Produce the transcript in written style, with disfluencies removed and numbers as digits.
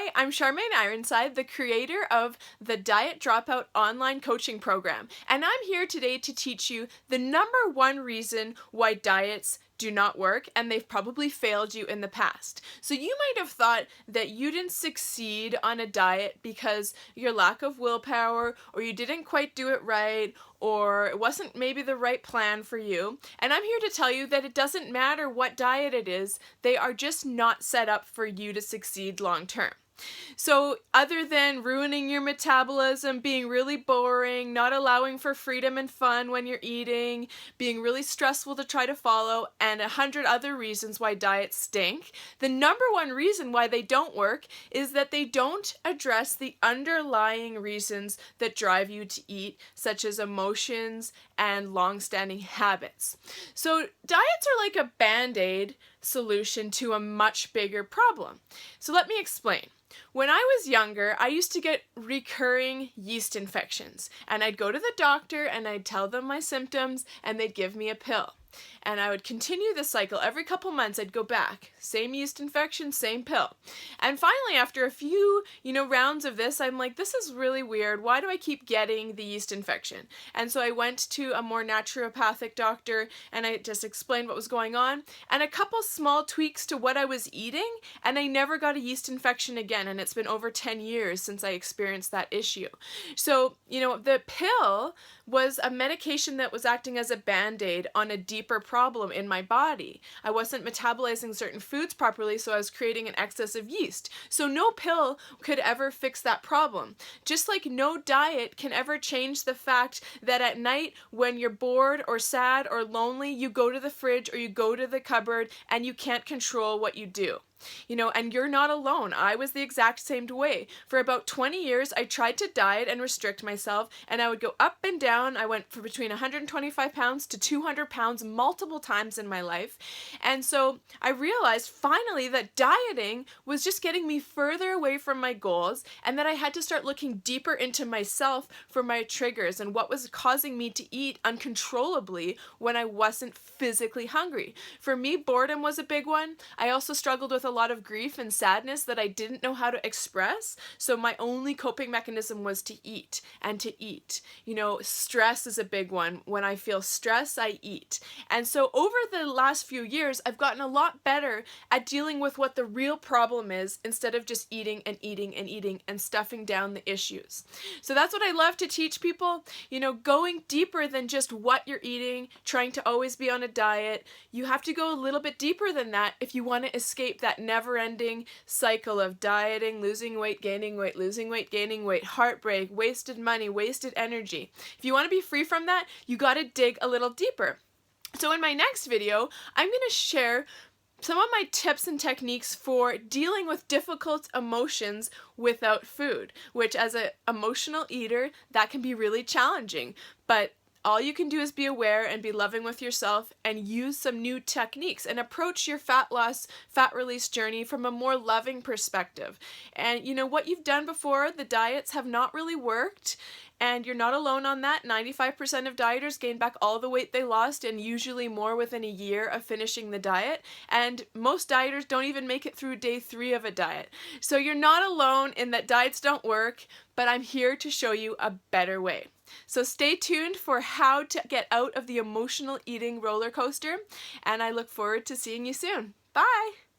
Hi, I'm Charmaine Ironside, the creator of the Diet Dropout online coaching program, and I'm here today to teach you the number one reason why diets do not work, and they've probably failed you in the past. So you might have thought that you didn't succeed on a diet because your lack of willpower, or you didn't quite do it right, or it wasn't maybe the right plan for you. And I'm here to tell you that it doesn't matter what diet it is, they are just not set up for you to succeed long term. So other than ruining your metabolism, being really boring, not allowing for freedom and fun when you're eating, being really stressful to try to follow, and 100 other reasons why diets stink, the number one reason why they don't work is that they don't address the underlying reasons that drive you to eat, such as emotions and long-standing habits. So diets are like a band-aid solution to a much bigger problem. So let me explain. When I was younger, I used to get recurring yeast infections, and I'd go to the doctor and I'd tell them my symptoms and they'd give me a pill. And I would continue the cycle. Every couple months I'd go back. Same yeast infection, same pill. And finally, after a few, rounds of this, I'm like, this is really weird. Why do I keep getting the yeast infection? And so I went to a more naturopathic doctor and I just explained what was going on and a couple small tweaks to what I was eating, and I never got a yeast infection again. And it's been over 10 years since I experienced that issue. So, the pill was a medication that was acting as a band-aid on a deeper problem in my body. I wasn't metabolizing certain foods properly, so I was creating an excess of yeast. So no pill could ever fix that problem. Just like no diet can ever change the fact that at night when you're bored or sad or lonely, you go to the fridge or you go to the cupboard and you can't control what you do. And you're not alone. I was the exact same way. For about 20 years, I tried to diet and restrict myself, and I would go up and down. I went for between 125 pounds to 200 pounds multiple times in my life. And so I realized finally that dieting was just getting me further away from my goals, and that I had to start looking deeper into myself for my triggers and what was causing me to eat uncontrollably when I wasn't physically hungry. For me, boredom was a big one. I also struggled with a lot of grief and sadness that I didn't know how to express, so my only coping mechanism was to eat and to eat. Stress is a big one. When I feel stress, I eat. And so over the last few years, I've gotten a lot better at dealing with what the real problem is instead of just eating and eating and eating and stuffing down the issues. So that's what I love to teach people, going deeper than just what you're eating, trying to always be on a diet. You have to go a little bit deeper than that if you want to escape that never-ending cycle of dieting, losing weight, gaining weight, losing weight, gaining weight, heartbreak, wasted money, wasted energy. If you want to be free from that, you got to dig a little deeper. So in my next video, I'm going to share some of my tips and techniques for dealing with difficult emotions without food, which as an emotional eater, that can be really challenging. But all you can do is be aware and be loving with yourself and use some new techniques and approach your fat loss, fat release journey from a more loving perspective. And what you've done before, the diets have not really worked, and you're not alone on that. 95% of dieters gain back all the weight they lost, and usually more within a year of finishing the diet. And most dieters don't even make it through day 3 of a diet. So you're not alone in that diets don't work, but I'm here to show you a better way. So stay tuned for how to get out of the emotional eating roller coaster, and I look forward to seeing you soon. Bye!